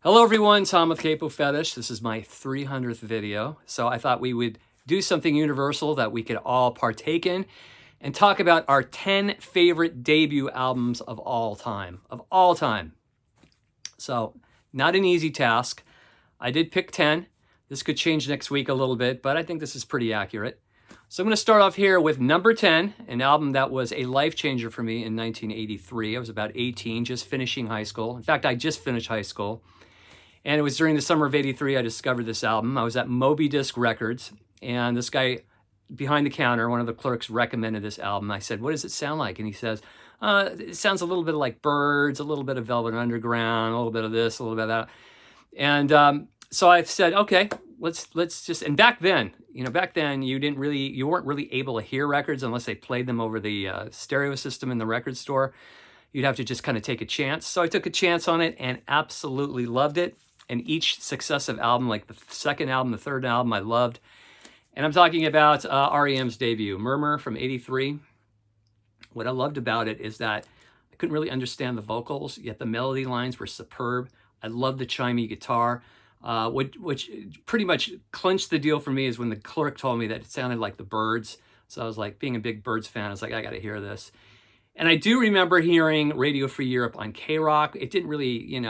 Hello everyone, Tom with Capo Fetish. This is my 300th video. So I thought we would do something universal that we could all partake in and talk about our 10 favorite debut albums of all time. So not an easy task. I did pick 10. This could change next week a little bit, but I think this is pretty accurate. So I'm going to start off here with number 10, an album that was a life changer for me in 1983. I was about 18, just finishing high school. In fact, I just finished high school. And it was during the summer of '83 I discovered this album. I was at Moby Disc Records, and this guy behind the counter, one of the clerks, recommended this album. I said, "What does it sound like?" And he says, "It sounds a little bit like Birds, a little bit of Velvet Underground, a little bit of this, a little bit of that." And so I said, "Okay, let's just." And back then, you weren't really able to hear records unless they played them over the stereo system in the record store. You'd have to just kind of take a chance. So I took a chance on it and absolutely loved it. And each successive album, like the second album, the third album, I loved. And I'm talking about REM's debut, Murmur from '83. What I loved about it is that I couldn't really understand the vocals, yet the melody lines were superb. I loved the chimey guitar, which pretty much clinched the deal for me is when the clerk told me that it sounded like the Byrds. So I was like, being a big Byrds fan, I was like, I got to hear this. And I do remember hearing Radio Free Europe on K-Rock. It didn't really,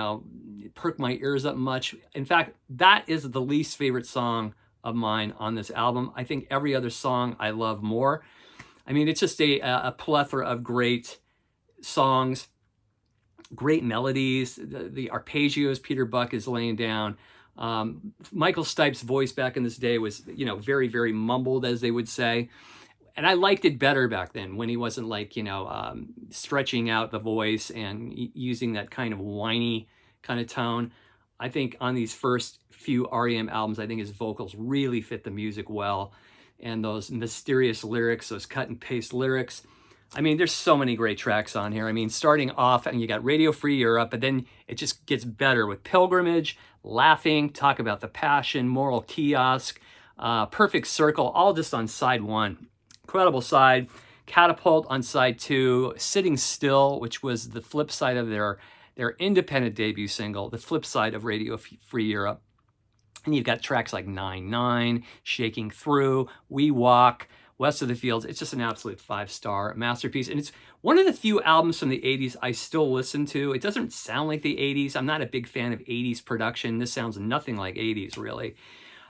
perk my ears up much. In fact, that is the least favorite song of mine on this album. I think every other song I love more. I mean, it's just a plethora of great songs, great melodies, the arpeggios Peter Buck is laying down. Michael Stipe's voice back in this day was, very, very mumbled, as they would say. And I liked it better back then when he wasn't like, stretching out the voice and using that kind of whiny kind of tone. I think on these first few REM albums, I think his vocals really fit the music well. And those mysterious lyrics, those cut and paste lyrics. I mean, there's so many great tracks on here. I mean, starting off, and you got Radio Free Europe, but then it just gets better with Pilgrimage, Laughing, Talk About the Passion, Moral Kiosk, Perfect Circle, all just on side one. Incredible side. Catapult on side two. Sitting Still, which was the flip side of their independent debut single, the flip side of Radio Free Europe. And you've got tracks like 9-9, Shaking Through, We Walk, West of the Fields. It's just an absolute 5-star masterpiece. And it's one of the few albums from the 80s I still listen to. It doesn't sound like the 80s. I'm not a big fan of 80s production. This sounds nothing like 80s, really.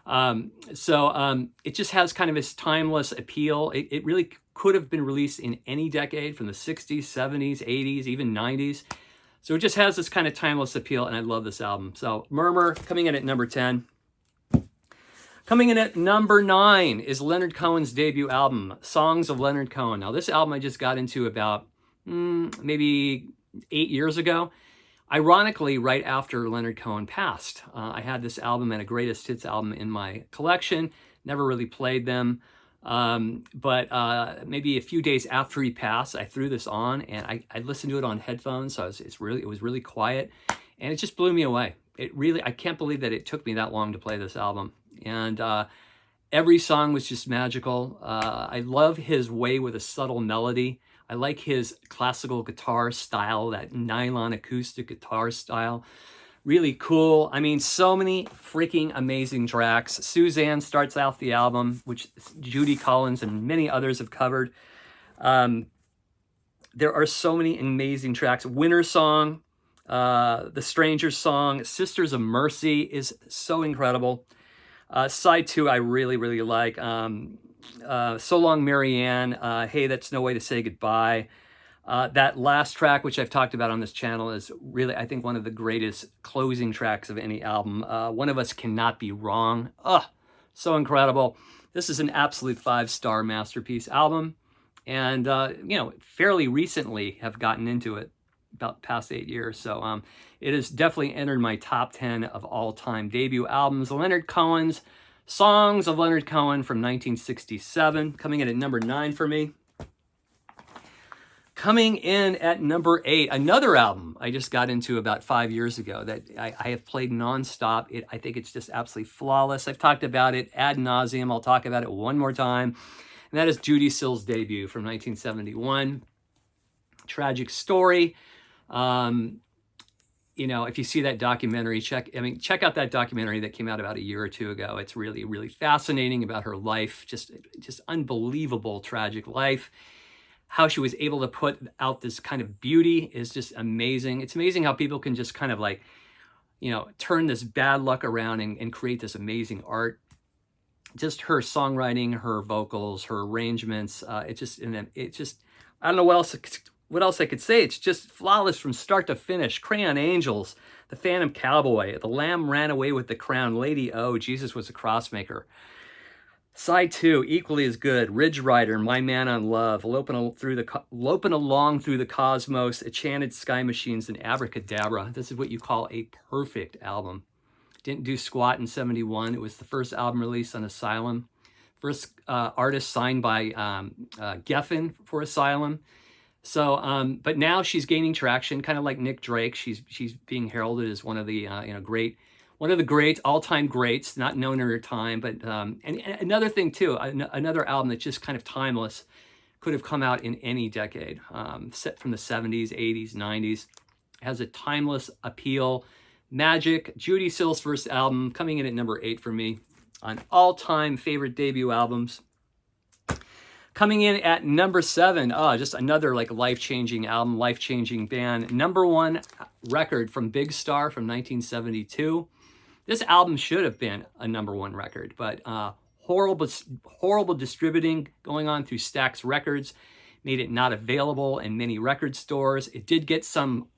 It just has kind of this timeless appeal. It really could have been released in any decade, from the 60s, 70s, 80s, even 90s. So it just has this kind of timeless appeal, and I love this album. So Murmur, coming in at number 10. Coming in at number 9 is Leonard Cohen's debut album, Songs of Leonard Cohen. Now, this album I just got into about maybe 8 years ago. Ironically, right after Leonard Cohen passed. I had this album and a greatest hits album in my collection. Never really played them. But maybe a few days after he passed, I threw this on and I listened to it on headphones. So it was really quiet, and it just blew me away. I can't believe that it took me that long to play this album. And every song was just magical. I love his way with a subtle melody. I like his classical guitar style, that nylon acoustic guitar style. Really cool. I mean, so many freaking amazing tracks. Suzanne starts out the album, which Judy Collins and many others have covered. There are so many amazing tracks. Winter Song, The Stranger's Song, Sisters of Mercy is so incredible. Side 2 I really, really like. So Long Marianne, Hey, That's No Way to Say Goodbye. That last track, which I've talked about on this channel, is really, I think, one of the greatest closing tracks of any album. One of Us Cannot Be Wrong. So incredible. This is an absolute 5-star masterpiece album. And, fairly recently have gotten into it, about past 8 years. So it has definitely entered my top 10 of all-time debut albums. Leonard Cohen's Songs of Leonard Cohen from 1967, coming in at number 9 for me. Coming in at number 8, another album I just got into about 5 years ago that I have played nonstop. I think it's just absolutely flawless. I've talked about it ad nauseum. I'll talk about it one more time. And that is Judy Sil's debut from 1971. Tragic story. you know, if you see that documentary, check out that documentary that came out about a year or two ago. It's really, really fascinating about her life, just unbelievable, tragic life. How she was able to put out this kind of beauty is just amazing. It's amazing how people can just kind of like, you know, turn this bad luck around and create this amazing art. Just her songwriting, her vocals, her arrangements, it just, I don't know what else I could say. It's just flawless from start to finish. Crayon Angels, The Phantom Cowboy, The Lamb Ran Away with the Crown, Lady O, Jesus Was a Crossmaker. Side 2, equally as good. Ridge Rider, My Man on Love, Loping Along Through the Cosmos, Enchanted Sky Machines, and Abracadabra. This is what you call a perfect album. Didn't do squat in 71. It was the first album released on Asylum. First artist signed by Geffen for Asylum. So, but now she's gaining traction, kind of like Nick Drake. She's being heralded as one of the one of the greats, all-time greats, not known in her time. But and another thing too, another album that's just kind of timeless, could have come out in any decade, set from the 70s, 80s, 90s, has a timeless appeal. Magic, Judy Sil's first album, coming in at number 8 for me on all-time favorite debut albums. Coming in at number 7, just another like life-changing album, life-changing band. Number 1 record from Big Star from 1972. This album should have been a number 1 record, but horrible distributing going on through Stax Records made it not available in many record stores. It did get some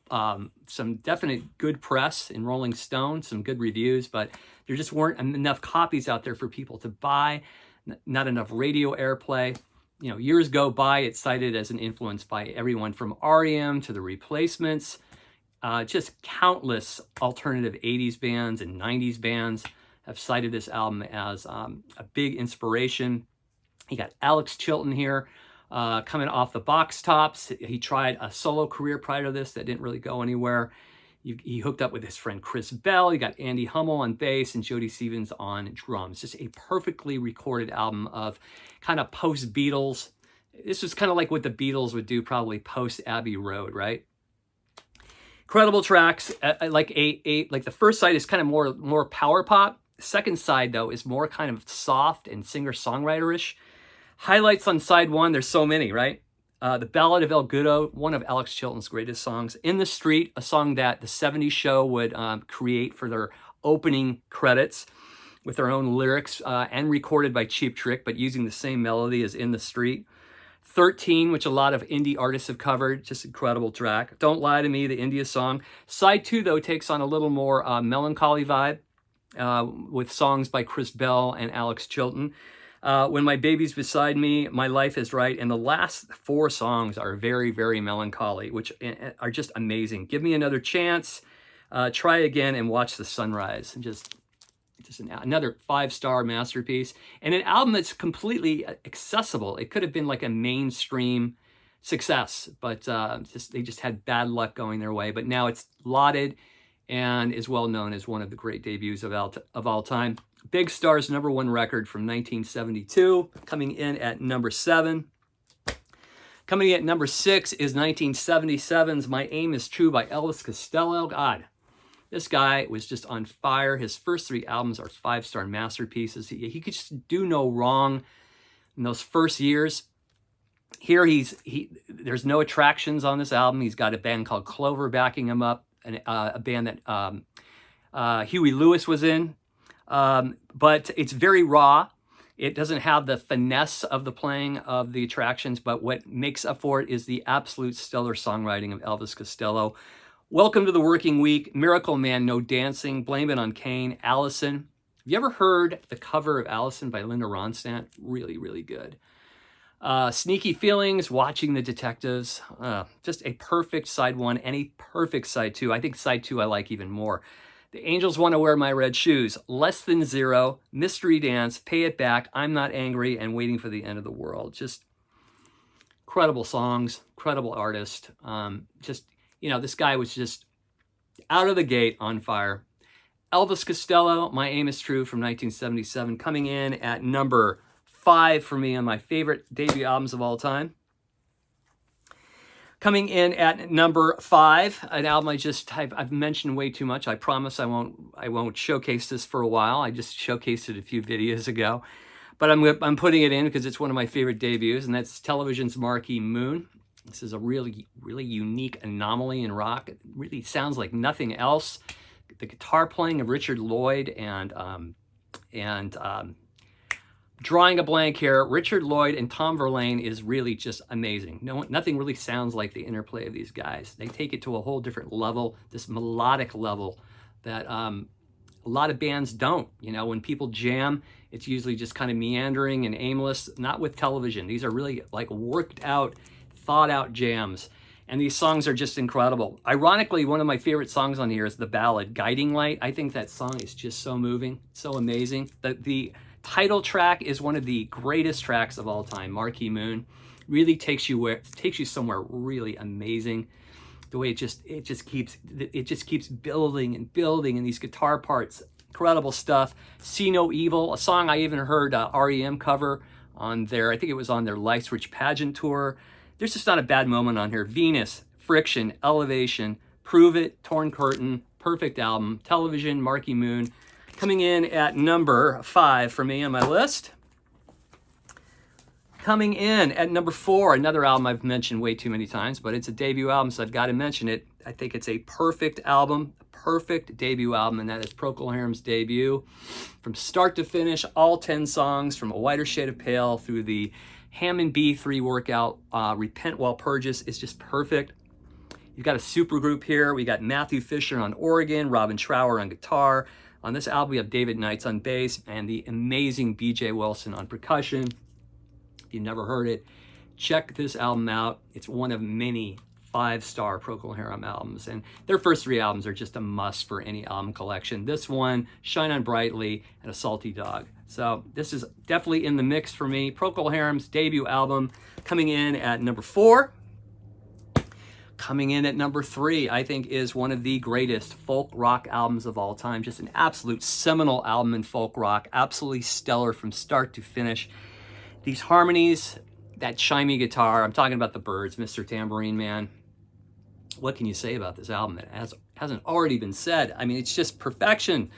definite good press in Rolling Stone, some good reviews, but there just weren't enough copies out there for people to buy, not enough radio airplay. You know, years go by, it's cited as an influence by everyone from R.E.M. to The Replacements. Just countless alternative 80s bands and 90s bands have cited this album as a big inspiration. You got Alex Chilton here coming off the box tops. He tried a solo career prior to this that didn't really go anywhere. He hooked up with his friend Chris Bell. You got Andy Hummel on bass and Jody Stevens on drums. Just a perfectly recorded album of kind of post-Beatles. This was kind of like what the Beatles would do probably post-Abbey Road, right? Incredible tracks. Like the first side is kind of more power pop. Second side, though, is more kind of soft and singer-songwriter-ish. Highlights on side 1, there's so many, right? The Ballad of El Goodo, one of Alex Chilton's greatest songs. In the Street, a song that the 70s show would create for their opening credits with their own lyrics and recorded by Cheap Trick, but using the same melody as In the Street. 13, which a lot of indie artists have covered, just incredible track. Don't Lie to Me, the India song. Side 2, though, takes on a little more melancholy vibe with songs by Chris Bell and Alex Chilton. When My Baby's Beside Me, My Life Is Right, and the last 4 songs are very, very melancholy, which are just amazing. Give Me Another Chance, Try Again, and Watch the Sunrise. And just another 5-star masterpiece. And an album that's completely accessible. It could have been like a mainstream success, but they just had bad luck going their way. But now it's lauded and is well known as one of the great debuts of all time. Big Star's number 1 record from 1972, coming in at number 7. Coming in at number 6 is 1977's My Aim Is True by Elvis Costello. God, this guy was just on fire. His first 3 albums are 5-star masterpieces. He could just do no wrong in those first years. Here there's no attractions on this album. He's got a band called Clover backing him up, and a band that Huey Lewis was in. But it's very raw. It doesn't have the finesse of the playing of the attractions, but what makes up for it is the absolute stellar songwriting of Elvis Costello. Welcome to the Working Week, Miracle Man, No Dancing, Blame It on Cain, Allison. Have you ever heard the cover of Allison by Linda Ronstadt? Really, really good. Sneaky Feelings, Watching the Detectives, just a perfect side 1 and a perfect side 2. I think side 2 I like even more. The Angels Want to Wear My Red Shoes, Less Than Zero, Mystery Dance, Pay It Back, I'm Not Angry, and Waiting for the End of the World. Just incredible songs, incredible artist. This guy was just out of the gate on fire. Elvis Costello, My Aim Is True from 1977, coming in at number 5 for me on my favorite debut albums of all time. Coming in at number 5, an album I've mentioned way too much. I promise I won't showcase this for a while. I just showcased it a few videos ago, but I'm putting it in because it's one of my favorite debuts, and that's Television's Marquee Moon. This is a really unique anomaly in rock. It really sounds like nothing else. The guitar playing of Richard Lloyd and drawing a blank here, Richard Lloyd and Tom Verlaine is really just amazing. Nothing really sounds like the interplay of these guys. They take it to a whole different level, this melodic level that a lot of bands don't. You know, when people jam, it's usually just kind of meandering and aimless. Not with Television. These are really like worked out, thought out jams. And these songs are just incredible. Ironically, one of my favorite songs on here is the ballad Guiding Light. I think that song is just so moving, so amazing. The title track is one of the greatest tracks of all time, Marquee Moon. Really takes you somewhere really amazing. The way it just keeps building and building, and these guitar parts, incredible stuff. See No Evil, a song I even heard REM cover on their, I think it was on their Life Switch Pageant tour. There's just not a bad moment on here. Venus, Friction, Elevation, Prove It, Torn Curtain, perfect album. Television, Marquee Moon. Coming in at number 5 for me on my list. Coming in at number 4, another album I've mentioned way too many times, but it's a debut album, so I've got to mention it. I think it's a perfect album, a perfect debut album, and that is Procol Harum's debut. From start to finish, all 10 songs, from A Whiter Shade of Pale through the Hammond B3 workout, Repent While Purges, is just perfect. You've got a super group here. We got Matthew Fisher on organ, Robin Trower on guitar. On this album, we have David Knights on bass and the amazing B.J. Wilson on percussion. If you've never heard it, check this album out. It's one of many 5-star Procol Harum albums, and their first 3 albums are just a must for any album collection. This one, Shine On Brightly, and A Salty Dog. So this is definitely in the mix for me. Procol Harum's debut album, coming in at number 4. Coming in at number 3, I think, is one of the greatest folk rock albums of all time. Just an absolute seminal album in folk rock. Absolutely stellar from start to finish. These harmonies, that chimey guitar. I'm talking about the Byrds, Mr. Tambourine Man. What can you say about this album that hasn't already been said? I mean, it's just perfection.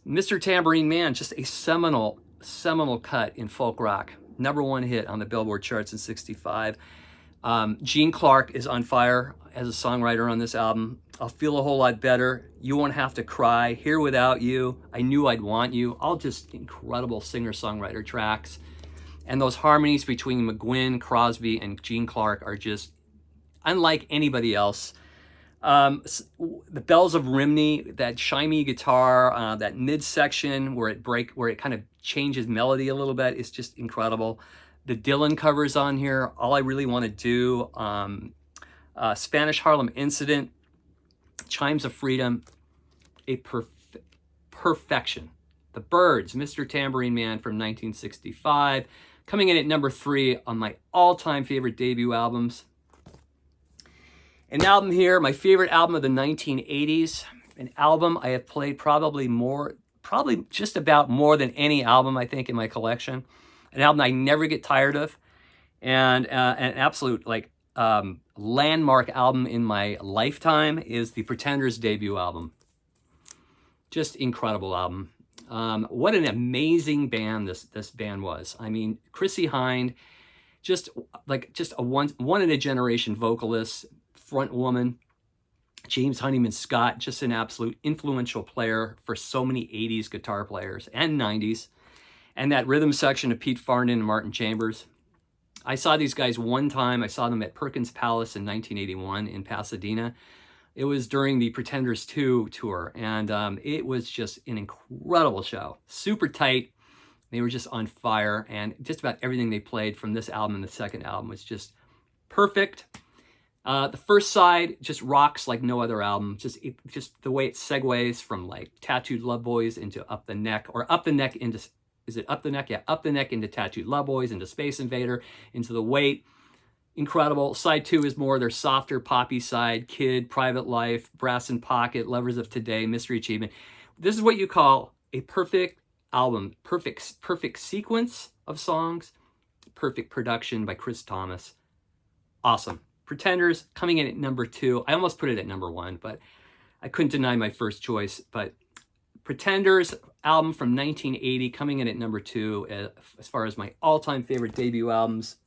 Mr. Tambourine Man, just a seminal cut in folk rock. #1 hit on the Billboard charts in '65. Gene Clark is on fire as a songwriter on this album. I'll Feel a Whole Lot Better, You Won't Have to Cry, Here Without You, I Knew I'd Want You, all just incredible singer-songwriter tracks. And those harmonies between McGuinn, Crosby, and Gene Clark are just unlike anybody else. The Bells of Rimney, that chimey guitar, that midsection where it kind of changes melody a little bit, is just incredible. The Dylan covers on here, All I Really Want to Do, Spanish Harlem Incident, Chimes of Freedom, a perfection. The Byrds, Mr. Tambourine Man from 1965, coming in at number 3 on my all-time favorite debut albums. An album here, my favorite album of the 1980s, an album I have played probably just about more than any album, I think, in my collection. An album I never get tired of, and an absolute landmark album in my lifetime is the Pretenders' debut album. Just incredible album. What an amazing band this band was. I mean, Chrissie Hynde, just a one in a generation vocalist, front woman. James Honeyman Scott, just an absolute influential player for so many 80s guitar players and 90s. And that rhythm section of Pete Farndon and Martin Chambers. I saw these guys one time. I saw them at Perkins Palace in 1981 in Pasadena. It was during the Pretenders 2 tour, and it was just an incredible show. Super tight. They were just on fire, and just about everything they played from this album and the second album was just perfect. The first side just rocks like no other album. Just the way it segues from like Tattooed Love Boys into Up the Neck, or Up the Neck into... Is it Up the Neck? Yeah, Up the Neck into Tattooed Love Boys, into Space Invader, into The Weight. Incredible. Side 2 is more their softer, poppy side. Kid, Private Life, Brass in Pocket, Lovers of Today, Mystery Achievement. This is what you call a perfect album. Perfect sequence of songs. Perfect production by Chris Thomas. Awesome. Pretenders coming in at number 2. I almost put it at number 1, but I couldn't deny my first choice. But Pretenders album from 1980 coming in at number 2 as far as my all-time favorite debut albums.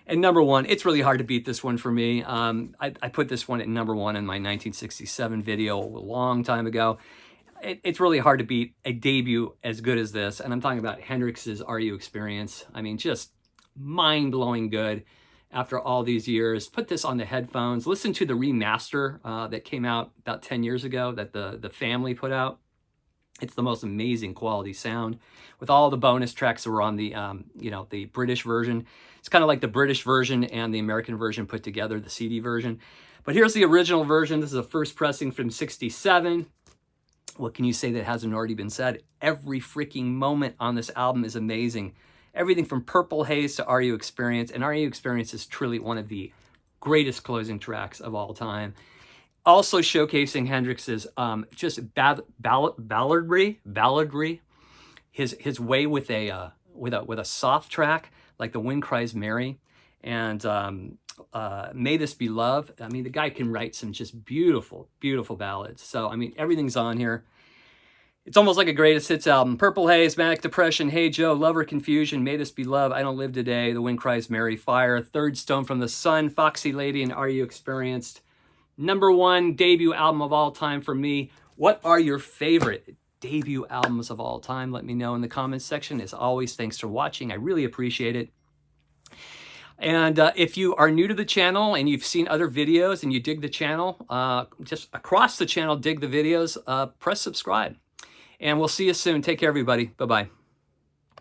And number 1, it's really hard to beat this one for me. I put this one at number 1 in my 1967 video a long time ago. It's really hard to beat a debut as good as this. And I'm talking about Hendrix's Are You Experience. I mean, just mind-blowing good after all these years. Put this on the headphones. Listen to the remaster that came out about 10 years ago that the family put out. It's the most amazing quality sound with all the bonus tracks that were on the, the British version. It's kind of like the British version and the American version put together, the CD version. But here's the original version. This is a first pressing from 67. What can you say that hasn't already been said? Every freaking moment on this album is amazing. Everything from Purple Haze to Are You Experience. And Are You Experience is truly one of the greatest closing tracks of all time. Also showcasing Hendrix's just balladry, his way with a soft track like The Wind Cries Mary, and May This Be Love. I mean, the guy can write some just beautiful, beautiful ballads. So I mean, everything's on here. It's almost like a greatest hits album. Purple Haze, Manic Depression, Hey Joe, Love or Confusion, May This Be Love, I Don't Live Today, The Wind Cries Mary, Fire, Third Stone from the Sun, Foxy Lady, and Are You Experienced? Number 1 debut album of all time for me. What are your favorite debut albums of all time? Let me know in the comments section. As always, thanks for watching. I really appreciate it. And if you are new to the channel and you've seen other videos and you dig the channel, just across the channel, dig the videos, press subscribe. And we'll see you soon. Take care, everybody. Bye-bye.